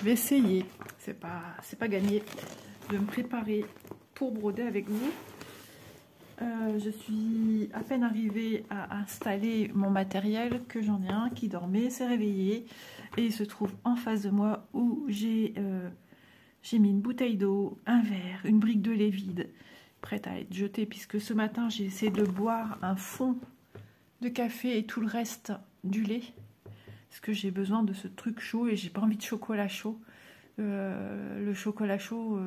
je vais essayer. C'est pas gagné de me préparer pour broder avec vous. Je suis à peine arrivée à installer mon matériel que j'en ai un qui dormait, s'est réveillé et il se trouve en face de moi où j'ai mis une bouteille d'eau, un verre, une brique de lait vide, prête à être jetée puisque ce matin j'ai essayé de boire un fond de café et tout le reste du lait parce que j'ai besoin de ce truc chaud et j'ai pas envie de chocolat chaud. Le chocolat chaud,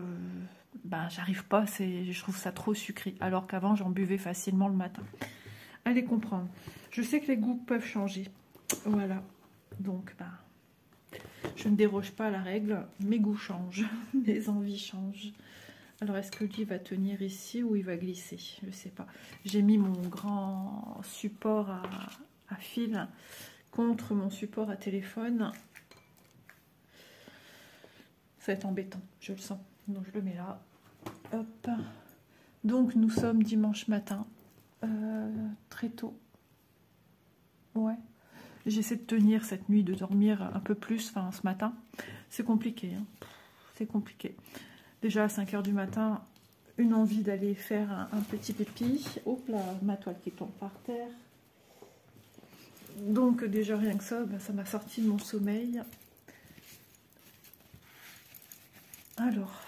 ben, j'arrive pas, je trouve ça trop sucré, alors qu'avant j'en buvais facilement le matin. Allez comprendre. Je sais que les goûts peuvent changer. Voilà. Donc, ben, je ne déroge pas à la règle. Mes goûts changent. Mes envies changent. Alors, est-ce que lui va tenir ici ou il va glisser? Je ne sais pas. J'ai mis mon grand support à fil contre mon support à téléphone. Ça va être embêtant, je le sens. Donc, je le mets là. Hop. Donc, nous sommes dimanche matin. Très tôt. Ouais. J'essaie de tenir cette nuit, de dormir un peu plus, enfin ce matin. C'est compliqué, hein. C'est compliqué. Déjà à 5 h du matin, une envie d'aller faire un petit pipi. Hop là, ma toile qui tombe par terre. Donc déjà rien que ça, ben, ça m'a sorti de mon sommeil. Alors,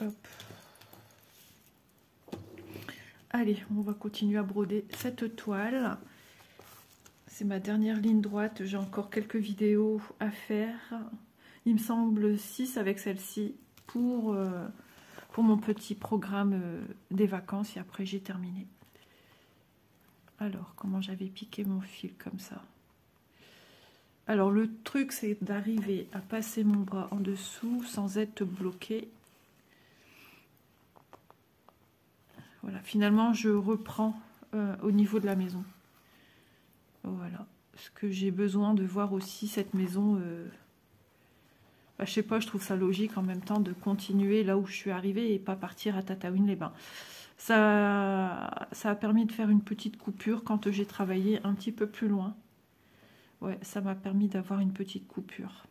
hop. Allez, on va continuer à broder cette toile. C'est ma dernière ligne droite. J'ai encore quelques vidéos à faire. Il me semble 6 avec celle-ci pour mon petit programme des vacances. Et après, j'ai terminé. Alors, comment j'avais piqué mon fil comme ça? Alors, le truc, c'est d'arriver à passer mon bras en dessous sans être bloqué. Voilà, finalement, je reprends au niveau de la maison. Voilà, ce que j'ai besoin de voir aussi cette maison. Bah, je sais pas, je trouve ça logique en même temps de continuer là où je suis arrivée et pas partir à Tataouine-les-Bains. Ça a permis de faire une petite coupure quand j'ai travaillé un petit peu plus loin. Ouais, ça m'a permis d'avoir une petite coupure.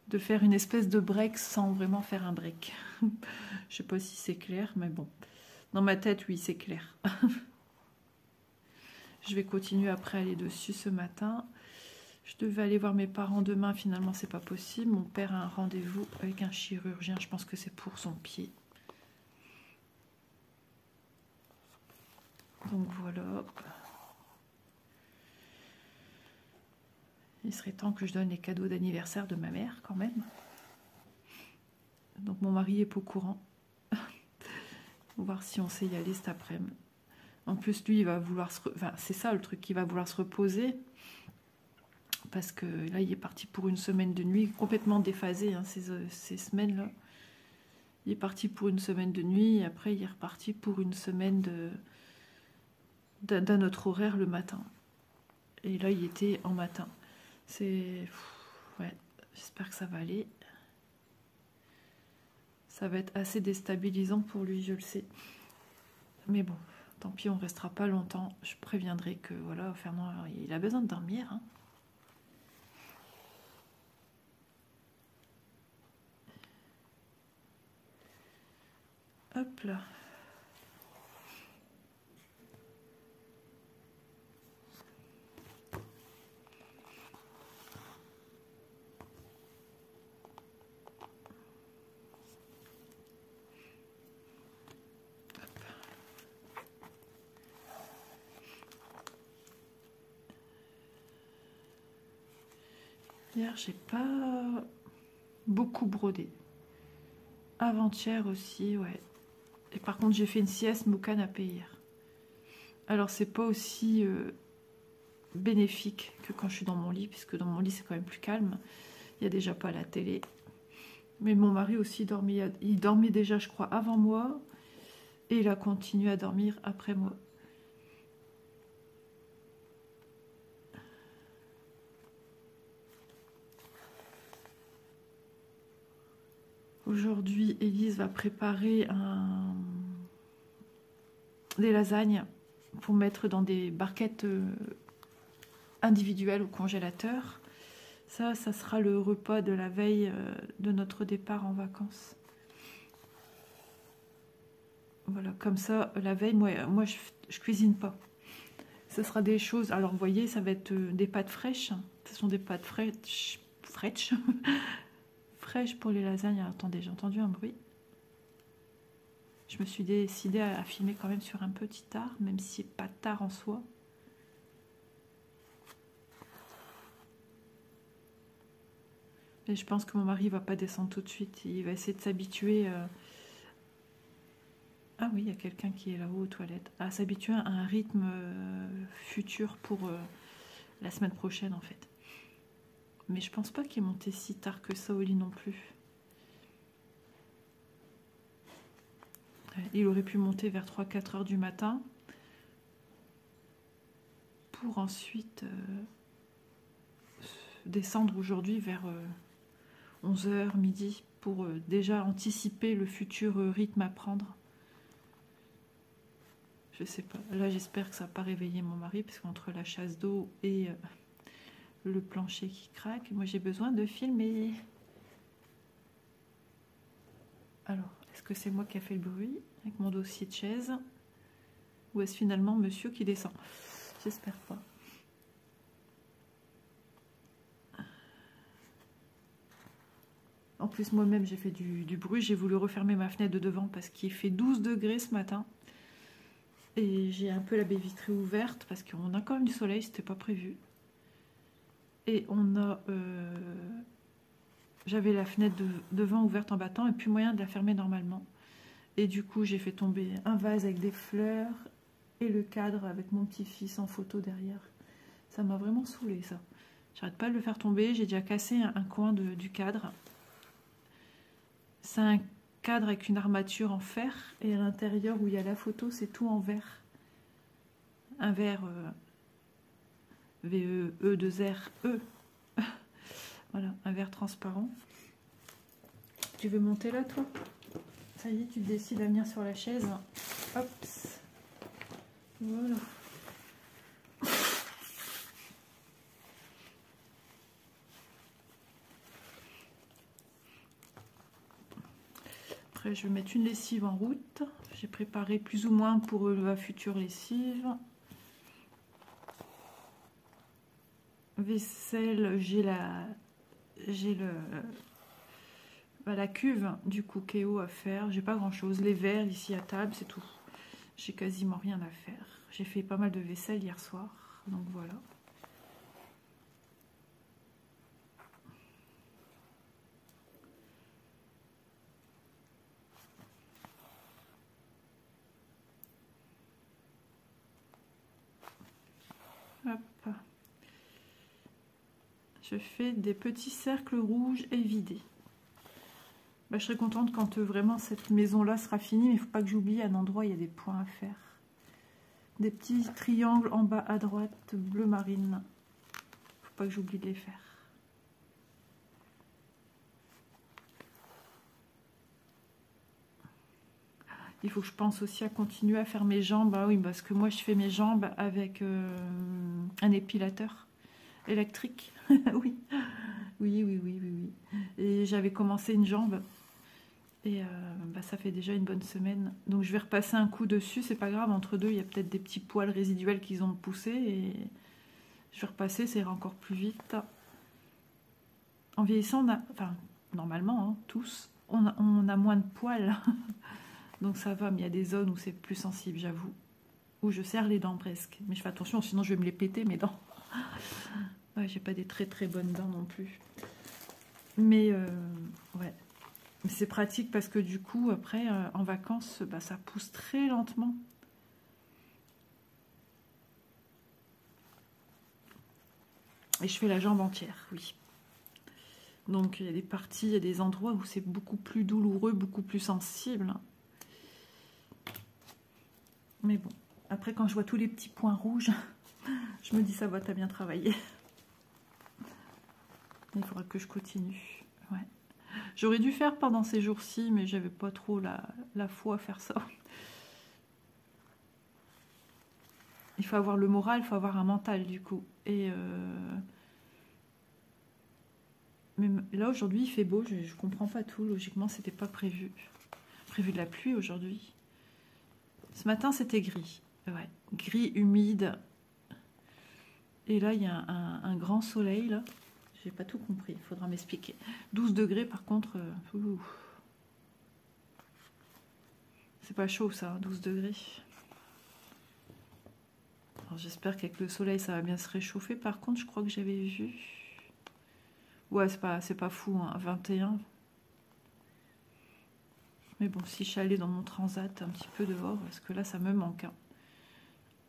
De faire une espèce de break sans vraiment faire un break. Je sais pas si c'est clair, mais bon. Dans ma tête, oui, c'est clair. Je vais continuer après à aller dessus ce matin. Je devais aller voir mes parents demain. Finalement, c'est pas possible. Mon père a un rendez-vous avec un chirurgien. Je pense que c'est pour son pied. Donc voilà. Il serait temps que je donne les cadeaux d'anniversaire de ma mère quand même. Donc mon mari est pas au courant. On va voir si on sait y aller cet après-midi. En plus, lui, il va vouloir se... Enfin, c'est ça le truc, il va vouloir se reposer. Parce que là, il est parti pour une semaine de nuit, complètement déphasé, hein, ces semaines-là. Il est parti pour une semaine de nuit, et après, il est reparti pour une semaine d'un autre horaire le matin. Et là, il était en matin. C'est... Ouais, j'espère que ça va aller. Ça va être assez déstabilisant pour lui, je le sais. Mais bon... Tant pis, on ne restera pas longtemps. Je préviendrai que voilà, Fernand, il a besoin de dormir. Hein. Hop là. Hier, j'ai pas beaucoup brodé. Avant-hier aussi, ouais. Et par contre, j'ai fait une sieste au canapé hier. Alors, c'est pas aussi bénéfique que quand je suis dans mon lit, puisque dans mon lit, c'est quand même plus calme. Il n'y a déjà pas la télé. Mais mon mari aussi dormait. Il dormait déjà, je crois, avant moi. Et il a continué à dormir après moi. Aujourd'hui, Élise va préparer des lasagnes pour mettre dans des barquettes individuelles au congélateur. Ça sera le repas de la veille de notre départ en vacances. Voilà, comme ça, la veille, moi je cuisine pas. Ce sera des choses, alors vous voyez, ça va être des pâtes fraîches. Ce sont des pâtes fraîches, fraîches pour les lasagnes. Attendez, j'ai entendu un bruit. Je me suis décidée à filmer quand même sur un petit tard, même si c'est pas tard en soi. Et je pense que mon mari va pas descendre tout de suite. Il va essayer de s'habituer. Ah oui, il y a quelqu'un qui est là-haut aux toilettes. À s'habituer à un rythme futur pour la semaine prochaine en fait. Mais je pense pas qu'il est monté si tard que ça au lit non plus. Il aurait pu monter vers 3-4 heures du matin pour ensuite descendre aujourd'hui vers 11 heures, midi, pour déjà anticiper le futur rythme à prendre. Je sais pas. Là, j'espère que ça n'a pas réveillé mon mari, parce qu'entre la chasse d'eau et le plancher qui craque, moi j'ai besoin de filmer. Alors, est-ce que c'est moi qui a fait le bruit avec mon dossier de chaise? Ou est-ce finalement monsieur qui descend? J'espère pas. En plus, moi-même, j'ai fait du bruit. J'ai voulu refermer ma fenêtre de devant parce qu'il fait 12 degrés ce matin. Et j'ai un peu la baie vitrée ouverte parce qu'on a quand même du soleil, c'était pas prévu. Et on a... j'avais la fenêtre devant ouverte en battant et puis moyen de la fermer normalement. Et du coup, j'ai fait tomber un vase avec des fleurs et le cadre avec mon petit-fils en photo derrière. Ça m'a vraiment saoulée, ça. J'arrête pas de le faire tomber. J'ai déjà cassé un coin du cadre. C'est un cadre avec une armature en fer. Et à l'intérieur où il y a la photo, c'est tout en verre. Un verre VE2RE. Voilà, un verre transparent. Tu veux monter là, toi? Ça y est, tu décides à venir sur la chaise. Hop. Voilà. Après, je vais mettre une lessive en route. J'ai préparé plus ou moins pour la future lessive. Vaisselle, j'ai la cuve du Cookéo à faire. J'ai pas grand chose. Les verres ici à table, c'est tout. J'ai quasiment rien à faire. J'ai fait pas mal de vaisselle hier soir. Donc voilà. Hop. Je fais des petits cercles rouges et vidés. Bah, je serai contente quand vraiment cette maison-là sera finie, mais il ne faut pas que j'oublie un endroit, il y a des points à faire. Des petits triangles en bas à droite, bleu marine. Il ne faut pas que j'oublie de les faire. Il faut que je pense aussi à continuer à faire mes jambes. Ah oui, parce que moi, je fais mes jambes avec un épilateur électrique. Oui. Oui. Et j'avais commencé une jambe. Et bah, ça fait déjà une bonne semaine. Donc je vais repasser un coup dessus. C'est pas grave, entre deux, il y a peut-être des petits poils résiduels qu'ils ont poussé. Et je vais repasser, ça ira encore plus vite. En vieillissant, enfin, normalement, hein, tous, on a moins de poils. Donc ça va, mais il y a des zones où c'est plus sensible, j'avoue. Où je serre les dents presque. Mais je fais attention, sinon je vais me les péter, mes dents. Ouais, j'ai pas des très très bonnes dents non plus. Mais ouais. C'est pratique parce que du coup, après, en vacances, bah, ça pousse très lentement. Et je fais la jambe entière, oui. Donc il y a des parties, il y a des endroits où c'est beaucoup plus douloureux, beaucoup plus sensible. Mais bon, après quand je vois tous les petits points rouges, je me dis ça va, t'as bien travaillé. Il faudra que je continue. Ouais. J'aurais dû faire pendant ces jours-ci, mais j'avais pas trop la foi à faire ça. Il faut avoir le moral, il faut avoir un mental du coup. Et Mais là, aujourd'hui, il fait beau. Je comprends pas tout. Logiquement, c'était pas prévu. Prévu de la pluie aujourd'hui. Ce matin, c'était gris. Ouais, gris, humide. Et là, il y a un grand soleil, là. J'ai pas tout compris. Il faudra m'expliquer. 12 degrés, par contre. C'est pas chaud, ça, 12 degrés. Alors, j'espère qu'avec le soleil, ça va bien se réchauffer. Par contre, je crois que j'avais vu... Ouais, c'est pas fou, hein, 21. Mais bon, si je suis allée dans mon transat un petit peu dehors, parce que là, ça me manque. Hein.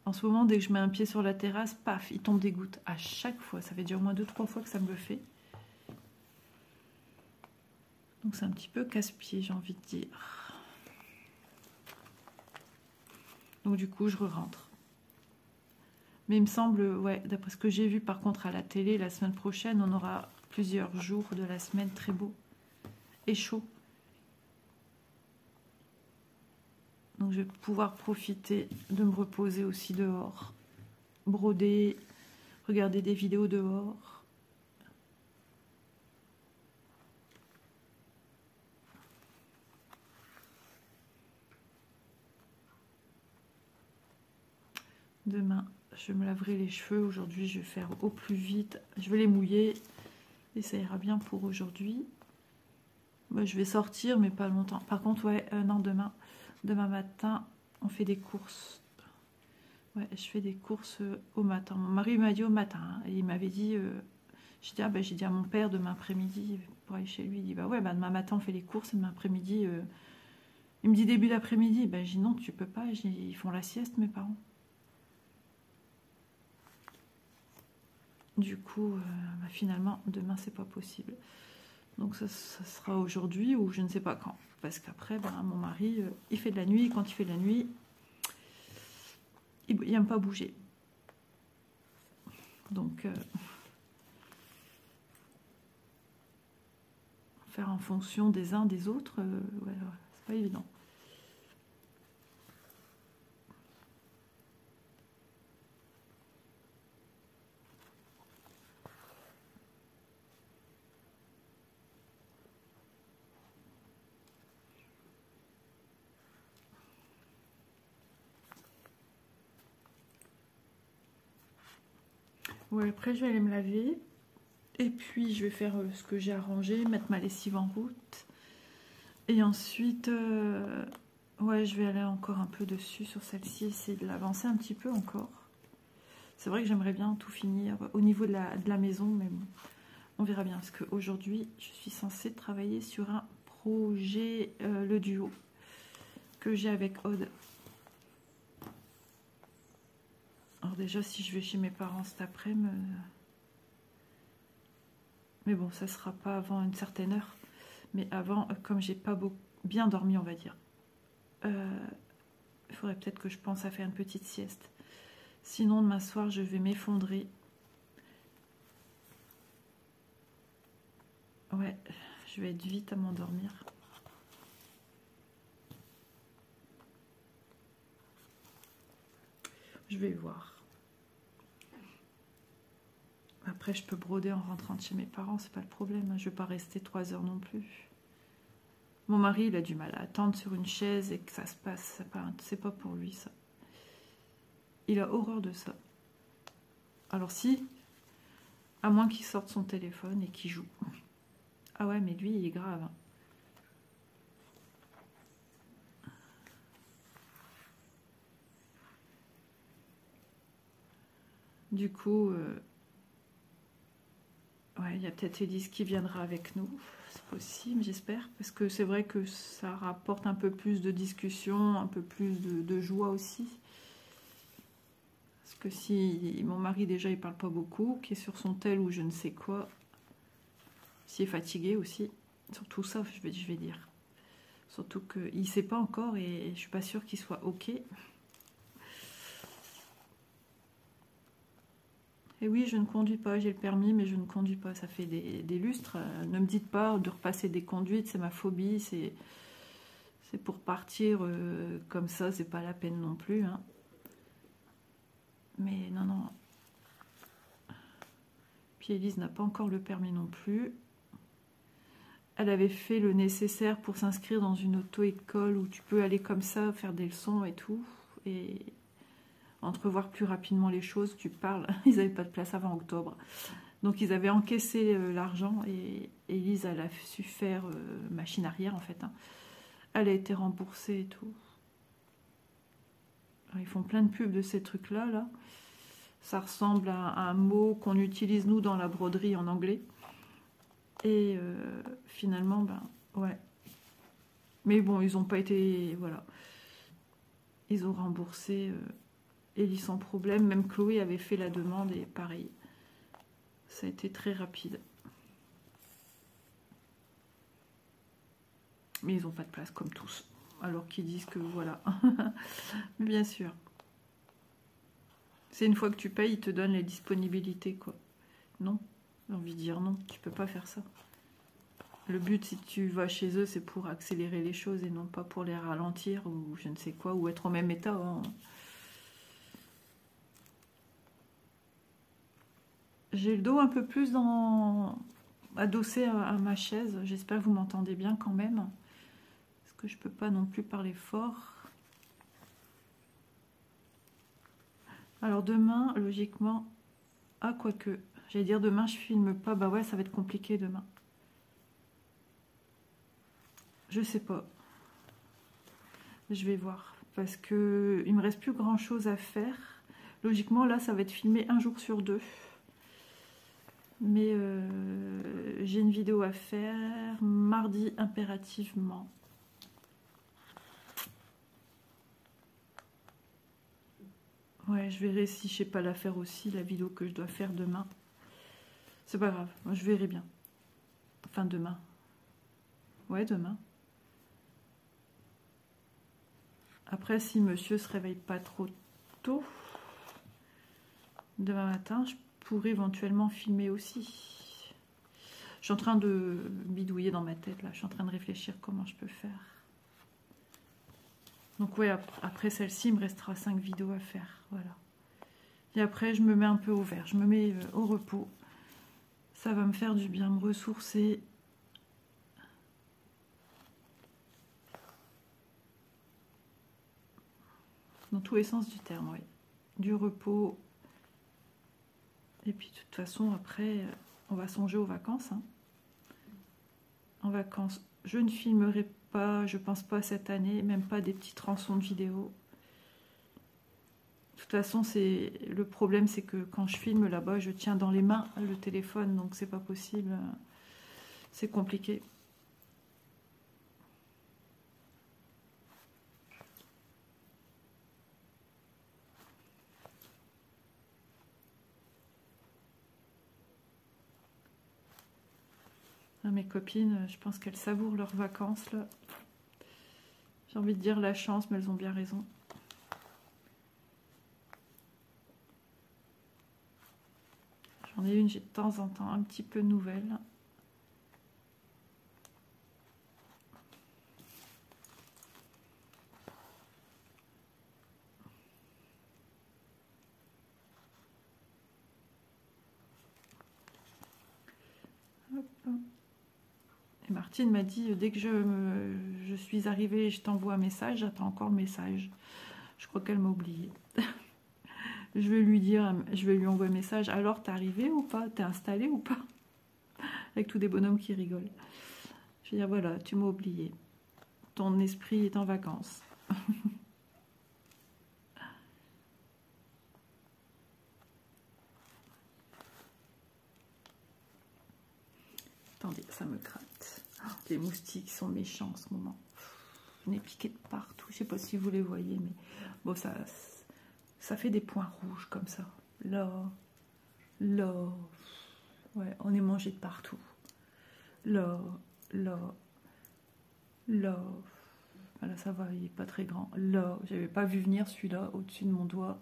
En ce moment, dès que je mets un pied sur la terrasse, paf, il tombe des gouttes. À chaque fois, ça fait déjà au moins 2-3 fois que ça me le fait. Donc c'est un petit peu casse-pied, j'ai envie de dire. Donc du coup, je re-rentre. Mais il me semble, ouais, d'après ce que j'ai vu par contre à la télé, la semaine prochaine, on aura plusieurs jours de la semaine très beaux et chauds. Donc je vais pouvoir profiter de me reposer aussi dehors, broder, regarder des vidéos dehors. Demain, je me laverai les cheveux. Aujourd'hui, je vais faire au plus vite. Je vais les mouiller et ça ira bien pour aujourd'hui. Bah, je vais sortir, mais pas longtemps. Par contre, ouais, non, demain matin, on fait des courses. Ouais, je fais des courses au matin. Mon mari m'a dit au matin. Hein, et il m'avait dit, j'ai dit à mon père demain après-midi pour aller chez lui. Il dit, bah ouais, bah, demain matin, on fait les courses. Et demain après-midi, il me dit début d'après-midi. Bah, je dis non, tu peux pas. Ils font la sieste, mes parents. Du coup, bah, finalement, demain, c'est pas possible. Donc ça sera aujourd'hui ou je ne sais pas quand. Parce qu'après, ben, mon mari, il fait de la nuit. Et quand il fait de la nuit, il n'aime pas bouger. Donc, faire en fonction des uns des autres, ouais, c'est pas évident. Ouais, après, je vais aller me laver. Et puis, je vais faire ce que j'ai arrangé, mettre ma lessive en route. Et ensuite, ouais, je vais aller encore un peu dessus sur celle-ci, essayer de l'avancer un petit peu encore. C'est vrai que j'aimerais bien tout finir au niveau de la maison, mais bon, on verra bien. Parce qu'aujourd'hui, je suis censée travailler sur un projet, le duo, que j'ai avec Aude. Alors déjà, si je vais chez mes parents cet après-midi... Mais bon, ça sera pas avant une certaine heure. Mais avant, comme j'ai pas bien dormi, on va dire, il faudrait peut-être que je pense à faire une petite sieste. Sinon, demain soir, je vais m'effondrer. Ouais, je vais être vite à m'endormir. Je vais voir. Après, je peux broder en rentrant de chez mes parents, c'est pas le problème. Je vais pas rester 3 heures non plus. Mon mari, il a du mal à attendre sur une chaise et que ça se passe. C'est pas pour lui, ça. Il a horreur de ça. Alors si, à moins qu'il sorte son téléphone et qu'il joue. Ah ouais, mais lui, il est grave. Hein. Du coup, ouais, il y a peut-être Elise qui viendra avec nous. C'est possible, j'espère. Parce que c'est vrai que ça rapporte un peu plus de discussion, un peu plus de joie aussi. Parce que si mon mari, déjà, il parle pas beaucoup, qui est sur son tel ou je ne sais quoi, s'il est fatigué aussi, surtout ça, je vais dire. Surtout qu'il ne sait pas encore et je suis pas sûre qu'il soit OK. Et oui, je ne conduis pas, j'ai le permis, mais je ne conduis pas. Ça fait des lustres. Ne me dites pas de repasser des conduites, c'est ma phobie. C'est pour partir comme ça, c'est pas la peine non plus. Hein. Mais non. Puis Elise n'a pas encore le permis non plus. Elle avait fait le nécessaire pour s'inscrire dans une auto-école où tu peux aller comme ça, faire des leçons et tout. Et entrevoir plus rapidement les choses, tu parles. Ils n'avaient pas de place avant octobre. Donc ils avaient encaissé l'argent et Elise, elle a su faire machine arrière en fait. Hein. Elle a été remboursée et tout. Alors, ils font plein de pubs de ces trucs-là. Là. Ça ressemble à un mot qu'on utilise nous dans la broderie en anglais. Et finalement, ben ouais. Mais bon, ils n'ont pas été... Voilà. Ils ont remboursé Ellie sans problème. Même Chloé avait fait la demande et pareil. Ça a été très rapide. Mais ils n'ont pas de place comme tous. Alors qu'ils disent que voilà. Bien sûr. C'est une fois que tu payes, ils te donnent les disponibilités, quoi. Non, j'ai envie de dire non, tu peux pas faire ça. Le but, si tu vas chez eux, c'est pour accélérer les choses et non pas pour les ralentir ou je ne sais quoi, ou être au même état. Hein. J'ai le dos un peu plus adossé à ma chaise. J'espère que vous m'entendez bien quand même. Parce que je peux pas non plus parler fort. Alors demain, logiquement... Ah, quoique... J'allais dire demain, je filme pas. Bah ouais, ça va être compliqué demain. Je sais pas. Je vais voir. Parce que il me reste plus grand chose à faire. Logiquement, là, ça va être filmé un jour sur 2. Mais j'ai une vidéo à faire mardi impérativement. Ouais, je verrai si je sais pas la faire aussi, la vidéo que je dois faire demain. C'est pas grave, moi, je verrai bien. Enfin, demain. Ouais, demain. Après, si monsieur se réveille pas trop tôt, demain matin, je pourrais éventuellement filmer aussi. Je suis en train de bidouiller dans ma tête, là. Je suis en train de réfléchir comment je peux faire. Donc ouais, après celle-ci, il me restera 5 vidéos à faire. Voilà. Et après, je me mets un peu au vert. Je me mets au repos. Ça va me faire du bien, me ressourcer. Dans tous les sens du terme, oui. Du repos. Et puis, de toute façon, après, on va songer aux vacances. Hein. En vacances, je ne filmerai pas, je pense pas cette année, même pas des petites rançons de vidéos. De toute façon, le problème, c'est que quand je filme là-bas, je tiens dans les mains le téléphone, donc c'est pas possible. C'est compliqué. Mes copines, je pense qu'elles savourent leurs vacances là. J'ai envie de dire la chance, mais elles ont bien raison. J'en ai une, j'ai de temps en temps un petit peu nouvelle. Hop. Et Martine m'a dit, dès que je suis arrivée, je t'envoie un message, j'attends encore le message. Je crois qu'elle m'a oublié. Je vais lui dire, je vais lui envoyer un message. Alors, t'es arrivé ou pas? T'es installé ou pas? Avec tous des bonhommes qui rigolent. Je vais dire, voilà, tu m'as oublié. Ton esprit est en vacances. Attendez, ça me gratte. Oh, les moustiques sont méchants en ce moment. On est piqué de partout. Je sais pas si vous les voyez, mais bon, ça fait des points rouges comme ça. Là, là. Ouais, on est mangé de partout. Là, là, là. Voilà, ça va, il n'est pas très grand. Là, j'avais pas vu venir celui-là au-dessus de mon doigt.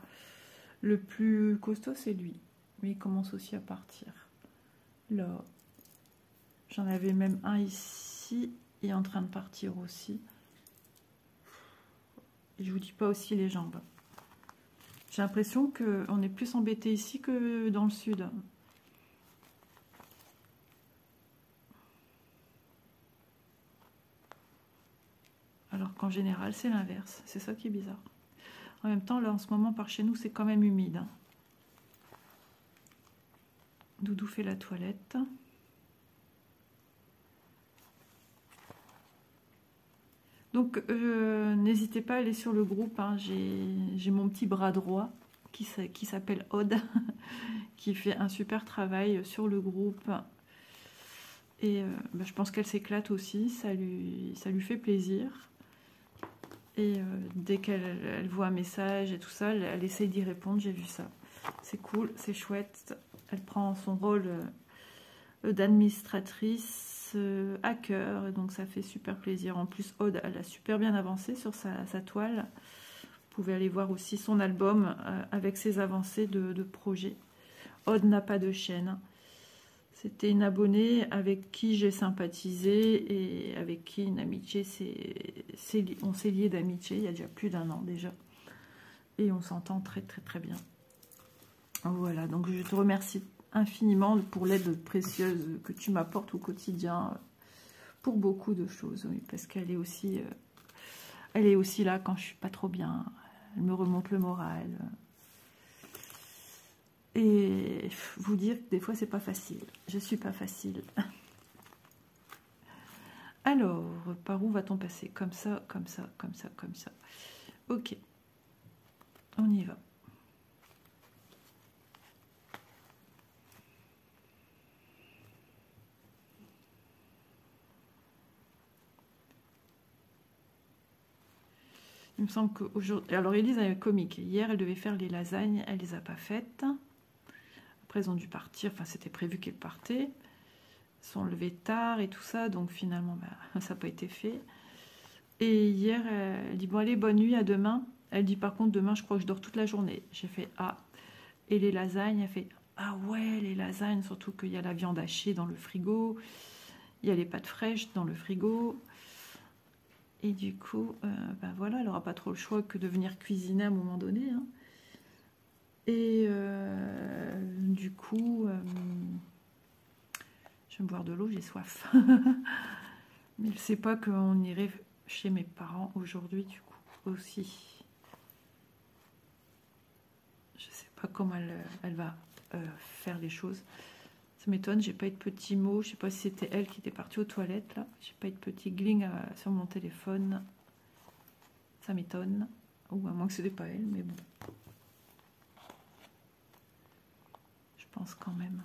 Le plus costaud, c'est lui. Mais il commence aussi à partir. Là. J'en avais même un ici. Il est en train de partir aussi. Et je vous dis pas aussi les jambes. J'ai l'impression qu'on est plus embêté ici que dans le sud. Alors qu'en général, c'est l'inverse. C'est ça qui est bizarre. En même temps, là, en ce moment, par chez nous, c'est quand même humide. Hein. Doudou fait la toilette. Donc, n'hésitez pas à aller sur le groupe. Hein. J'ai mon petit bras droit qui s'appelle Aude, qui fait un super travail sur le groupe. Et bah, je pense qu'elle s'éclate aussi. Ça lui fait plaisir. Et dès qu'elle voit un message et tout ça, elle essaye d'y répondre. J'ai vu ça. C'est cool, c'est chouette. Elle prend son rôle d'administratrice à cœur, et donc ça fait super plaisir. En plus, Aude, elle a super bien avancé sur sa toile. Vous pouvez aller voir aussi son album avec ses avancées de projet. Aude n'a pas de chaîne. C'était une abonnée avec qui j'ai sympathisé et avec qui une amitié, on s'est liés d'amitié il y a déjà plus d'1 an déjà. Et on s'entend très très très bien. Voilà, donc je te remercie infiniment pour l'aide précieuse que tu m'apportes au quotidien pour beaucoup de choses, oui, parce qu'elle est aussi là quand je suis pas trop bien. Elle me remonte le moral. Et vous dire que des fois c'est pas facile. Je suis pas facile. Alors, par où va-t-on passer? Comme ça, comme ça, comme ça, comme ça. Ok, on y va. Il me semble qu'aujourd'hui... Alors, Élise a un comique. Hier, elle devait faire les lasagnes. Elle les a pas faites. Après, ils ont dû partir. Enfin, c'était prévu qu'elles partaient. Ils sont levés tard et tout ça. Donc, finalement, bah, ça n'a pas été fait. Et hier, elle dit, bon, allez, bonne nuit, à demain. Elle dit, par contre, demain, je crois que je dors toute la journée. J'ai fait, ah. Et les lasagnes, elle fait, ah ouais, les lasagnes, surtout qu'il y a la viande hachée dans le frigo. Il y a les pâtes fraîches dans le frigo. Et du coup, ben voilà, elle n'aura pas trop le choix que de venir cuisiner à un moment donné. Hein. Et du coup, je vais me boire de l'eau, j'ai soif. Mais je ne sais pas qu'on irait chez mes parents aujourd'hui, du coup, aussi. Je ne sais pas comment elle va faire les choses. Ça m'étonne, j'ai pas eu de petits mots. Je sais pas si c'était elle qui était partie aux toilettes, là. J'ai pas eu de petit gling sur mon téléphone. Ça m'étonne. Ou à moins que ce n'était pas elle, mais bon. Je pense quand même.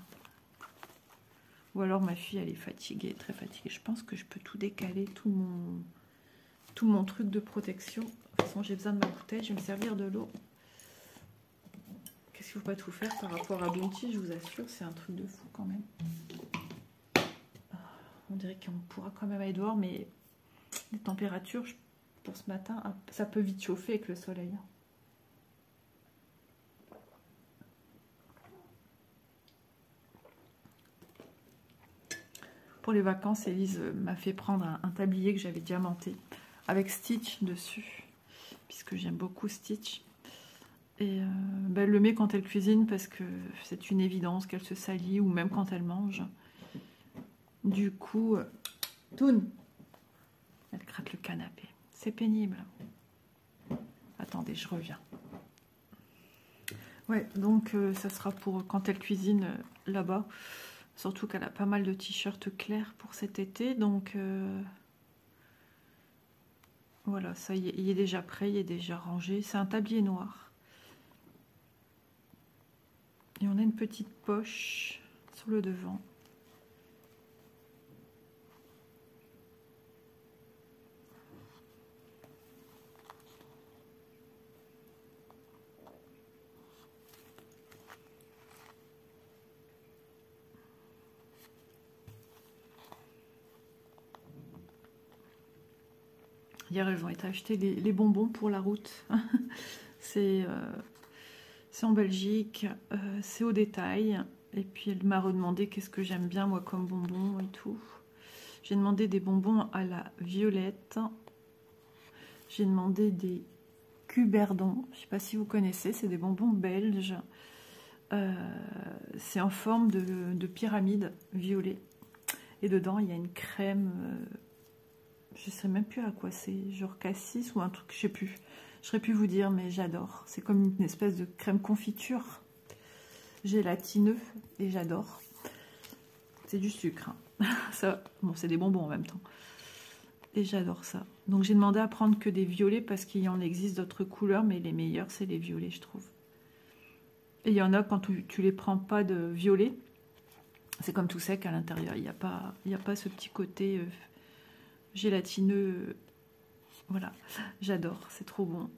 Ou alors ma fille, elle est fatiguée, très fatiguée. Je pense que je peux tout décaler, tout mon truc de protection. De toute façon, j'ai besoin de ma bouteille. Je vais me servir de l'eau. Qu'est-ce qu'il ne faut pas tout faire par rapport à Bounty, je vous assure, c'est un truc de fou quand même. On dirait qu'on pourra quand même aller dehors, mais les températures pour ce matin, ça peut vite chauffer avec le soleil. Pour les vacances, Élise m'a fait prendre un tablier que j'avais diamanté avec Stitch dessus, puisque j'aime beaucoup Stitch. Et ben, elle le met quand elle cuisine parce que c'est une évidence qu'elle se salit, ou même quand elle mange. Du coup, Toon, elle gratte le canapé. C'est pénible. Attendez, je reviens. Ouais, donc ça sera pour quand elle cuisine là-bas. Surtout qu'elle a pas mal de t-shirts clairs pour cet été. Donc voilà, ça y est, il est déjà prêt, il est déjà rangé. C'est un tablier noir. Et on a une petite poche sur le devant. Hier, elles ont été acheter les bonbons pour la route. C'est en Belgique, c'est au détail. Et puis, elle m'a redemandé qu'est-ce que j'aime bien, moi, comme bonbons et tout. J'ai demandé des bonbons à la violette. J'ai demandé des cuberdons. Je ne sais pas si vous connaissez, c'est des bonbons belges. C'est en forme de pyramide violet. Et dedans, il y a une crème... Je sais même plus à quoi c'est, genre cassis ou un truc, je sais plus. Je saurais plus vous dire, mais j'adore. C'est comme une espèce de crème confiture gélatineux et j'adore. C'est du sucre. Hein. Ça, bon, c'est des bonbons en même temps. Et j'adore ça. Donc j'ai demandé à prendre que des violets parce qu'il y en existe d'autres couleurs, mais les meilleurs c'est les violets, je trouve. Et il y en a quand tu les prends pas de violet, c'est comme tout sec à l'intérieur. Il n'y a pas ce petit côté gélatineux. Voilà, j'adore, c'est trop bon.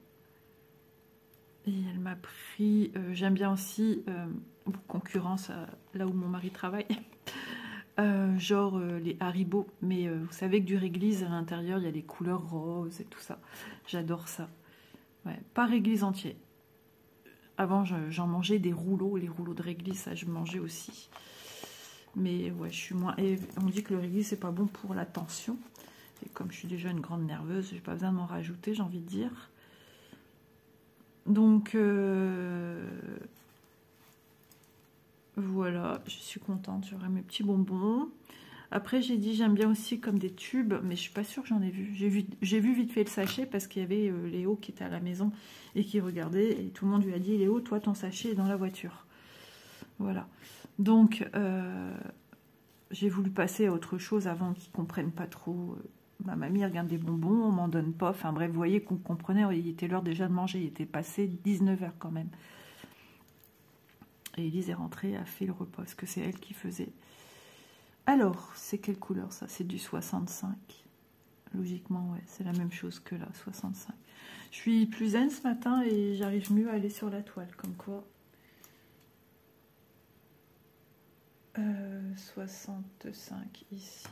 Et elle m'a pris, j'aime bien aussi, concurrence là où mon mari travaille, genre les Haribo, mais vous savez que du réglisse à l'intérieur, il y a des couleurs roses et tout ça. J'adore ça. Ouais, pas réglisse entier. Avant, j'en mangeais des rouleaux, les rouleaux de réglisse, ça je mangeais aussi. Mais ouais, je suis moins... Et on dit que le réglisse, c'est pas bon pour la tension. Et comme je suis déjà une grande nerveuse, j'ai pas besoin d'en rajouter, j'ai envie de dire. Donc, voilà, je suis contente. J'aurai mes petits bonbons. Après, j'ai dit, j'aime bien aussi comme des tubes, mais je suis pas sûre que j'en ai vu. J'ai vu vite fait le sachet parce qu'il y avait Léo qui était à la maison et qui regardait. Et tout le monde lui a dit, Léo, toi, ton sachet est dans la voiture. Voilà. Donc, j'ai voulu passer à autre chose avant qu'ils ne comprennent pas trop. Ma mamie regarde des bonbons, on m'en donne pas. Enfin bref, vous voyez qu'on comprenait, il était l'heure déjà de manger. Il était passé 19 h quand même. Et Elise est rentrée, a fait le repas, parce que c'est elle qui faisait. Alors, c'est quelle couleur ça? C'est du 65. Logiquement, ouais, c'est la même chose que là, 65. Je suis plus zen ce matin et j'arrive mieux à aller sur la toile, comme quoi. 65 ici.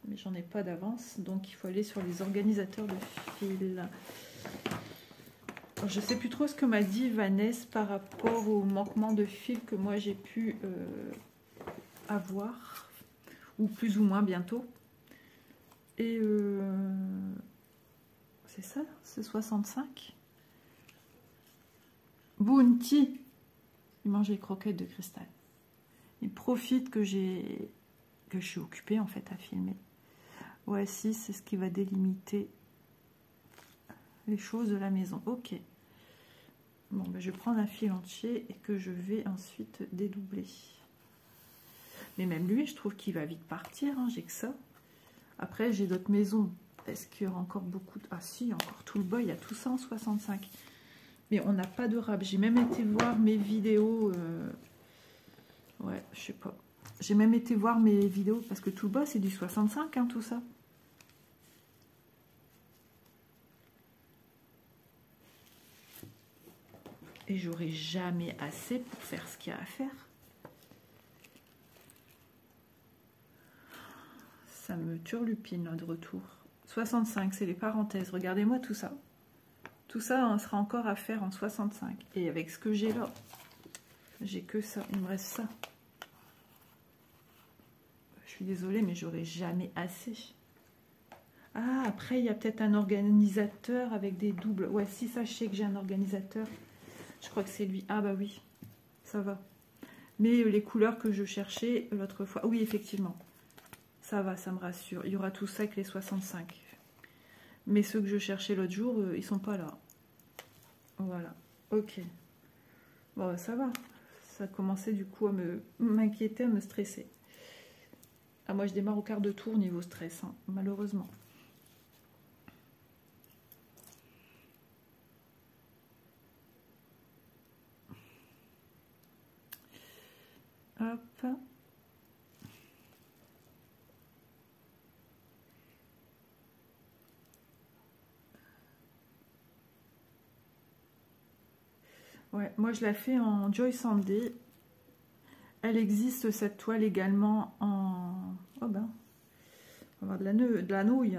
Mais j'en ai pas d'avance, donc il faut aller sur les organisateurs de fils. Alors, je sais plus trop ce que m'a dit Vanessa par rapport au manquement de fils que moi j'ai pu avoir, ou plus ou moins bientôt. Et c'est ça, c'est 65. Bounty, il mange les croquettes de cristal. Il profite que je suis occupée en fait à filmer. Ouais, si, c'est ce qui va délimiter les choses de la maison. Ok. Bon, ben, je vais prendre un fil entier et que je vais ensuite dédoubler. Mais même lui, je trouve qu'il va vite partir. Hein, j'ai que ça. Après, j'ai d'autres maisons. Est-ce qu'il y aura encore beaucoup de... Ah si, encore tout le bas, il y a tout ça en 65. Mais on n'a pas de râpe. J'ai même été voir mes vidéos... Ouais, je sais pas. J'ai même été voir mes vidéos parce que tout le bas, c'est du 65, hein, tout ça. Et j'aurai jamais assez pour faire ce qu'il y a à faire. Ça me turlupine là, de retour. 65, c'est les parenthèses. Regardez-moi tout ça. Tout ça, on sera encore à faire en 65. Et avec ce que j'ai là, j'ai que ça. Il me reste ça. Je suis désolée, mais j'aurai jamais assez. Ah, après, il y a peut-être un organisateur avec des doubles. Ouais, si, ça, je sais que j'ai un organisateur. Je crois que c'est lui. Ah, bah oui, ça va. Mais les couleurs que je cherchais l'autre fois... Oui, effectivement. Ça va, ça me rassure. Il y aura tout ça avec les 65. Mais ceux que je cherchais l'autre jour, ils sont pas là. Voilà. Ok. Bon, ça va. Ça commençait du coup à m'inquiéter, à me stresser. Ah, moi, je démarre au quart de tour niveau stress, hein, malheureusement. Hop. Ouais, moi je la fais en Joy Sanday. Elle existe cette toile également en... Oh ben, on va avoir de la nouille.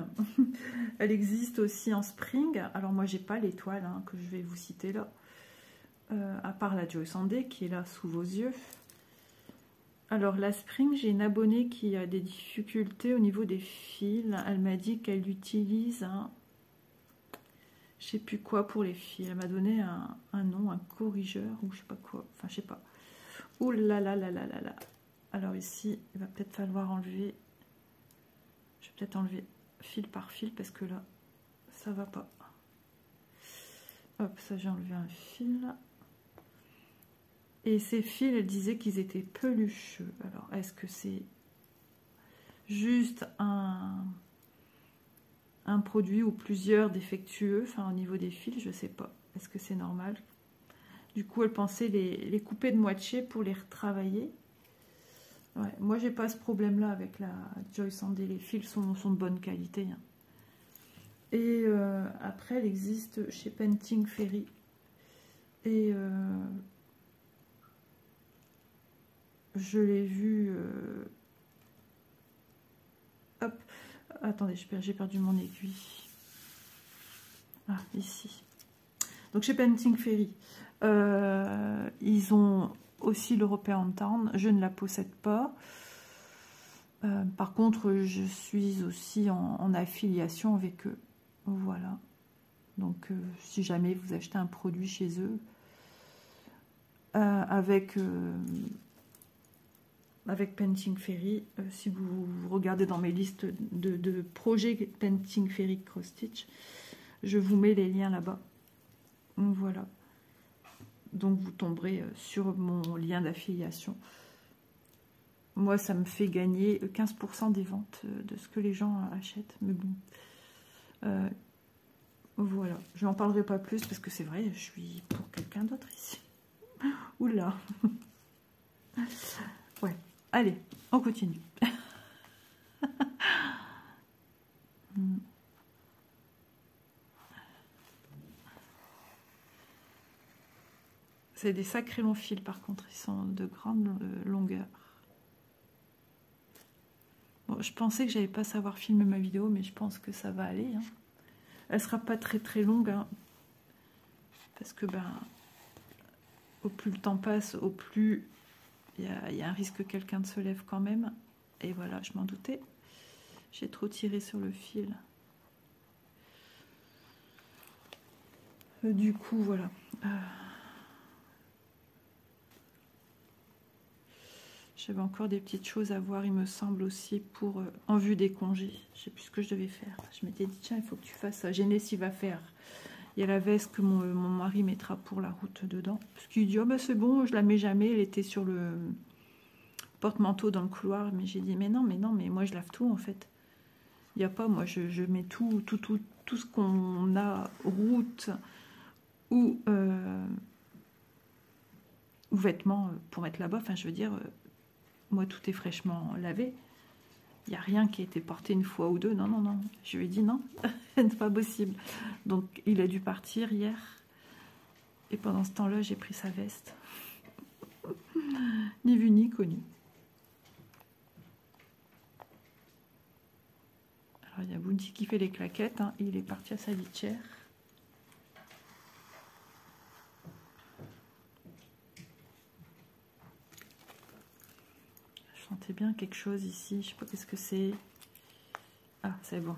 Elle existe aussi en Spring. Alors moi j'ai pas les toiles hein, que je vais vous citer là. À part la Joy Sanday qui est là sous vos yeux. Alors la Spring, j'ai une abonnée qui a des difficultés au niveau des fils. Elle m'a dit qu'elle utilise un... Je sais plus quoi pour les fils. Elle m'a donné un nom, un corrigeur ou je sais pas quoi. Enfin je sais pas. Ouh là là là là là là. Alors ici, il va peut-être falloir enlever... Je vais peut-être enlever fil par fil parce que là, ça va pas. Hop, ça j'ai enlevé un fil. Et ces fils, elle disait qu'ils étaient pelucheux. Alors, est-ce que c'est juste un produit ou plusieurs défectueux, enfin au niveau des fils, je sais pas. Est-ce que c'est normal? Du coup, elle pensait les couper de moitié pour les retravailler. Ouais, moi, j'ai pas ce problème-là avec la Joy Sanday. Les fils sont de bonne qualité. Hein. Et après, elle existe chez Painting Ferry. Et je l'ai vue... hop, attendez, j'ai perdu mon aiguille. Ah, ici. Donc chez Painting Ferry, ils ont aussi l'European Town. Je ne la possède pas. Par contre, je suis aussi en affiliation avec eux. Voilà. Donc, si jamais vous achetez un produit chez eux, avec Painting Ferry, si vous regardez dans mes listes de projets Painting Ferry Cross Stitch, je vous mets les liens là-bas. Voilà. Donc, vous tomberez sur mon lien d'affiliation. Moi, ça me fait gagner 15% des ventes de ce que les gens achètent. Mais bon, voilà. Je n'en parlerai pas plus parce que c'est vrai, je suis pour quelqu'un d'autre ici. Oula. Ouais. Allez, on continue. C'est des sacrés longs fils par contre, ils sont de grande longueur. Bon, je pensais que j'allais pas savoir filmer ma vidéo, mais je pense que ça va aller. Hein. Elle sera pas très longue, hein, parce que ben, au plus le temps passe, au plus il y a un risque que quelqu'un se lève quand même. Et voilà, je m'en doutais. J'ai trop tiré sur le fil. Du coup, voilà. J'avais encore des petites choses à voir, il me semble aussi, pour en vue des congés. Je sais plus ce que je devais faire. Je m'étais dit, tiens, il faut que tu fasses ça. Génès, il va faire. Il y a la veste que mon mari mettra pour la route dedans. Parce qu'il dit, oh ben c'est bon, je la mets jamais. Elle était sur le porte-manteau dans le couloir. Mais j'ai dit, mais non, mais moi je lave tout en fait. Il n'y a pas, moi je mets tout ce qu'on a, route ou vêtements pour mettre là-bas. Enfin, je veux dire... moi, tout est fraîchement lavé. Il n'y a rien qui a été porté une fois ou deux. Non. Je lui ai dit non, c'est pas possible. Donc, il a dû partir hier. Et pendant ce temps-là, j'ai pris sa veste. Ni vu ni connu. Alors, il y a Bounty qui fait les claquettes. Hein. Il est parti à sa litière. Je sentais bien quelque chose ici. Je sais pas qu'est-ce que c'est. Ah, c'est bon.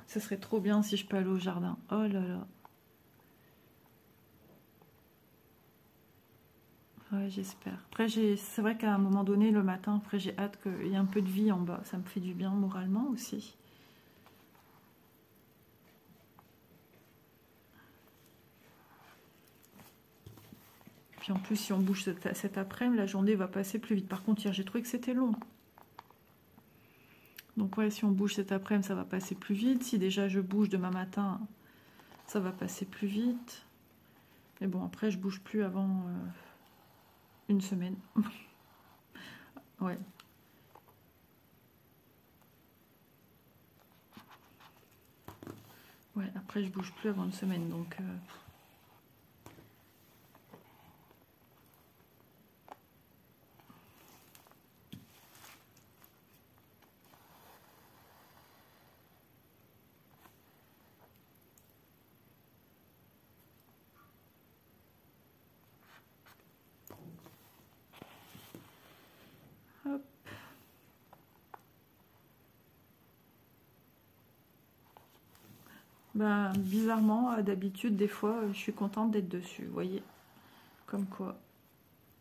Ce serait trop bien si je peux aller au jardin. Oh là là. Ouais, j'espère. Après, c'est vrai qu'à un moment donné, le matin, après, j'ai hâte qu'il y ait un peu de vie en bas. Ça me fait du bien moralement aussi. Puis en plus, si on bouge cet après-midi, la journée va passer plus vite. Par contre, hier, j'ai trouvé que c'était long. Donc ouais, si on bouge cet après-midi, ça va passer plus vite. Si déjà je bouge demain matin, ça va passer plus vite. Mais bon, après, je bouge plus avant une semaine. Ouais. Ouais, après, je bouge plus avant une semaine, donc... Hop. Ben, bizarrement, d'habitude, des fois, je suis contente d'être dessus, vous voyez. Comme quoi,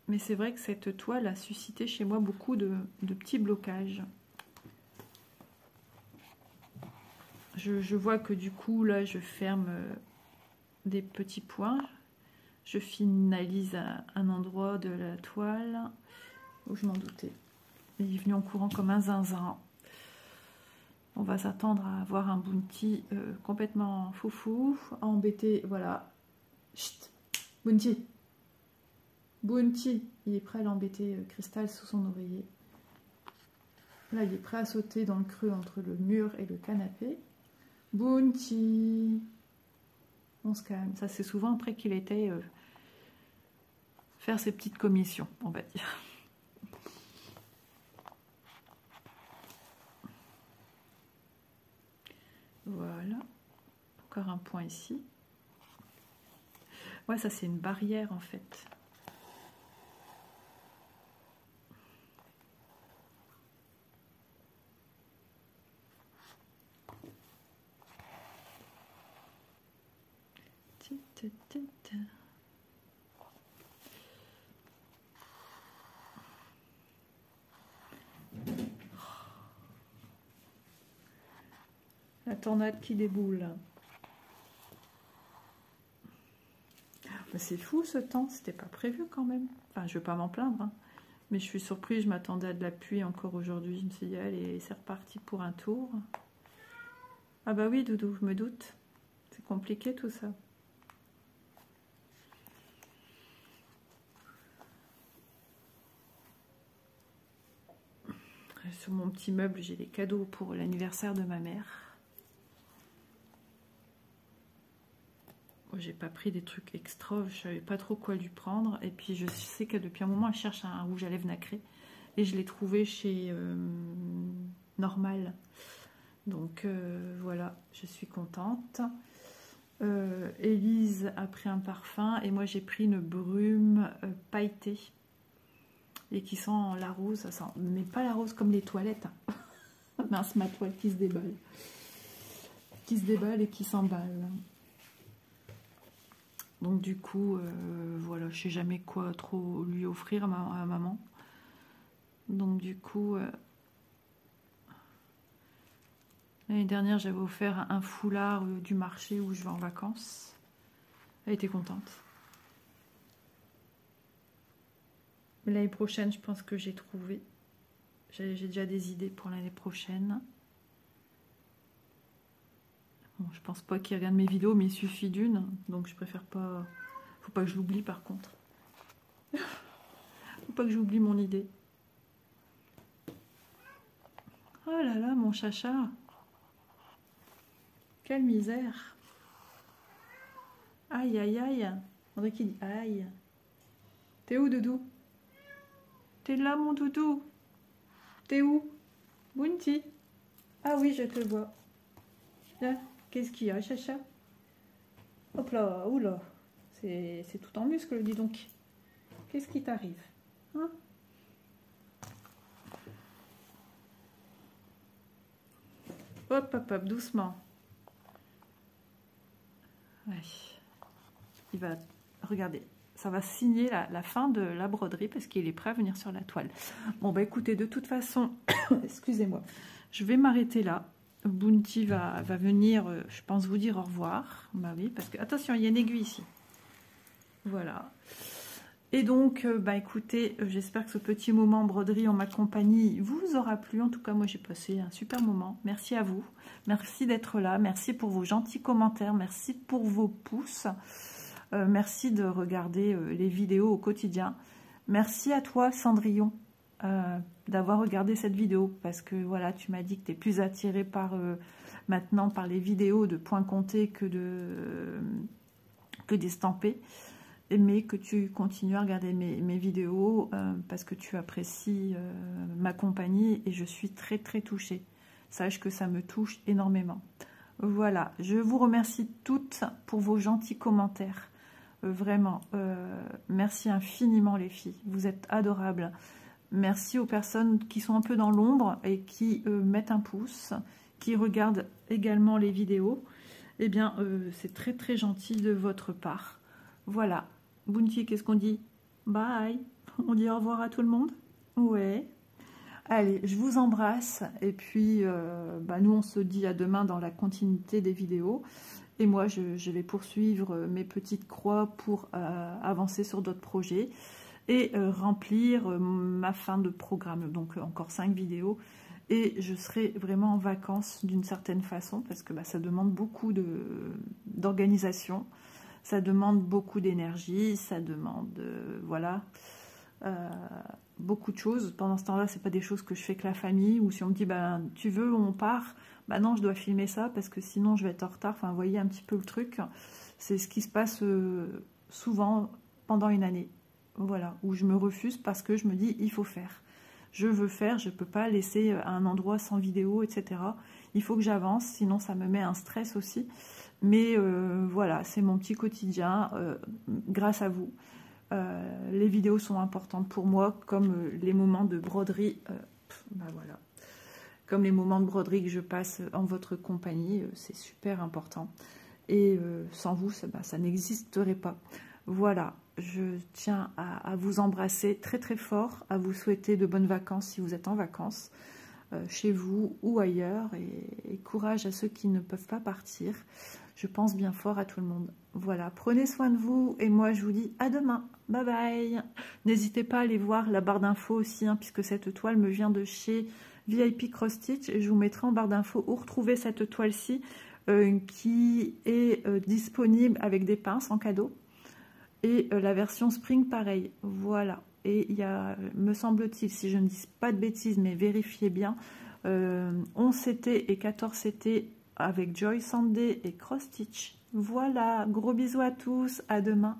Mais c'est vrai que cette toile a suscité chez moi beaucoup de petits blocages. Je vois que du coup, là, je ferme des petits points. Je finalise un endroit de la toile où je m'en doutais. Il est venu en courant comme un zinzin. On va s'attendre à avoir un Bounty complètement foufou, embêté. Voilà. Chut, Bounty. Bounty. Il est prêt à l'embêter, Cristal, sous son oreiller. Là, il est prêt à sauter dans le creux entre le mur et le canapé. Bounty. On se calme. Ça, c'est souvent après qu'il était faire ses petites commissions, on va dire. Voilà. Encore un point ici. Ouais, ça, c'est une barrière, en fait. La tornade qui déboule. C'est fou ce temps, c'était pas prévu quand même. Enfin, je vais pas m'en plaindre, hein. Mais je suis surprise, je m'attendais à de la pluie encore aujourd'hui. Je me suis dit, allez, c'est reparti pour un tour. Ah bah oui, Doudou, je me doute. C'est compliqué tout ça. Sur mon petit meuble, j'ai des cadeaux pour l'anniversaire de ma mère. J'ai pas pris des trucs extra, je savais pas trop quoi lui prendre. Et puis je sais que depuis un moment, elle cherche un rouge à lèvres nacré. Et je l'ai trouvé chez Normal. Donc voilà, je suis contente. Élise a pris un parfum et moi j'ai pris une brume pailletée. Et qui sent la rose, ça sent, mais pas la rose comme les toilettes. Hein. Mince, ma toile qui se déballe. Qui se déballe et qui s'emballe. Donc du coup, voilà, je sais jamais quoi trop lui offrir à maman. Donc du coup, l'année dernière, j'avais offert un foulard du marché où je vais en vacances. Elle était contente. L'année prochaine, je pense que j'ai trouvé. J'ai déjà des idées pour l'année prochaine. Bon, je pense pas qu'il regarde mes vidéos, mais il suffit d'une. Donc je préfère pas... Faut pas que je l'oublie par contre. Faut pas que j'oublie mon idée. Oh là là, mon chacha. Quelle misère. Aïe, aïe, aïe. André qui dit aïe. T'es où, Doudou? T'es là, mon Doudou? T'es où? Bounty? Ah oui, je te vois. Là, qu'est-ce qu'il y a, chacha? Hop là, oula. C'est tout en muscle, dis donc. Qu'est-ce qui t'arrive? Hein? Hop, hop, hop, doucement. Ouais. Il va... Regardez, ça va signer la fin de la broderie parce qu'il est prêt à venir sur la toile. Bon, bah écoutez, de toute façon, excusez-moi, je vais m'arrêter là. Bounty va venir, je pense, vous dire au revoir. Bah oui, parce que, attention, il y a une aiguille ici. Voilà. Et donc, bah écoutez, j'espère que ce petit moment broderie en ma compagnie vous aura plu. En tout cas, moi, j'ai passé un super moment. Merci à vous. Merci d'être là. Merci pour vos gentils commentaires. Merci pour vos pouces. Merci de regarder les vidéos au quotidien. Merci à toi, Cendrillon, d'avoir regardé cette vidéo. Parce que, voilà, tu m'as dit que tu es plus attirée par, maintenant par les vidéos de points comptés que d'estampés. Mais que tu continues à regarder mes vidéos parce que tu apprécies ma compagnie et je suis très très touchée. Sache que ça me touche énormément. Voilà, je vous remercie toutes pour vos gentils commentaires. Vraiment, merci infiniment les filles, vous êtes adorables. Merci aux personnes qui sont un peu dans l'ombre et qui mettent un pouce, qui regardent également les vidéos. Eh bien, c'est très très gentil de votre part. Voilà. Bounty, qu'est-ce qu'on dit? Bye! On dit au revoir à tout le monde? Ouais. Allez, je vous embrasse. Et puis, nous, on se dit à demain dans la continuité des vidéos. Et moi, je vais poursuivre mes petites croix pour avancer sur d'autres projets et remplir ma fin de programme. Donc, encore 5 vidéos. Et je serai vraiment en vacances d'une certaine façon parce que ça demande beaucoup d'organisation. Ça demande beaucoup d'énergie. Ça demande, voilà... beaucoup de choses. Pendant ce temps-là, c'est pas des choses que je fais que la famille, ou si on me dit tu veux, on part, non, je dois filmer ça parce que sinon je vais être en retard. Enfin, vous voyez un petit peu le truc. C'est ce qui se passe souvent pendant une année. Voilà, où je me refuse parce que je me dis il faut faire. Je veux faire, je peux pas laisser un endroit sans vidéo, etc. Il faut que j'avance, sinon ça me met un stress aussi. Mais voilà, c'est mon petit quotidien grâce à vous. Les vidéos sont importantes pour moi, comme les moments de broderie, voilà. Comme les moments de broderie que je passe en votre compagnie, c'est super important. Et sans vous, ça n'existerait pas. Voilà, je tiens à vous embrasser très très fort, à vous souhaiter de bonnes vacances si vous êtes en vacances, chez vous ou ailleurs, et courage à ceux qui ne peuvent pas partir. Je pense bien fort à tout le monde. Voilà, prenez soin de vous et moi je vous dis à demain. Bye bye. N'hésitez pas à aller voir la barre d'infos aussi, puisque cette toile me vient de chez VIP Cross Stitch. Et je vous mettrai en barre d'infos où retrouver cette toile-ci qui est disponible avec des pinces en cadeau. Et la version Spring, pareil. Voilà. Et il y a, me semble-t-il, si je ne dis pas de bêtises, mais vérifiez bien, 11 CT et 14 CT avec Joy Sandé et Cross Stitch. Voilà, gros bisous à tous, à demain.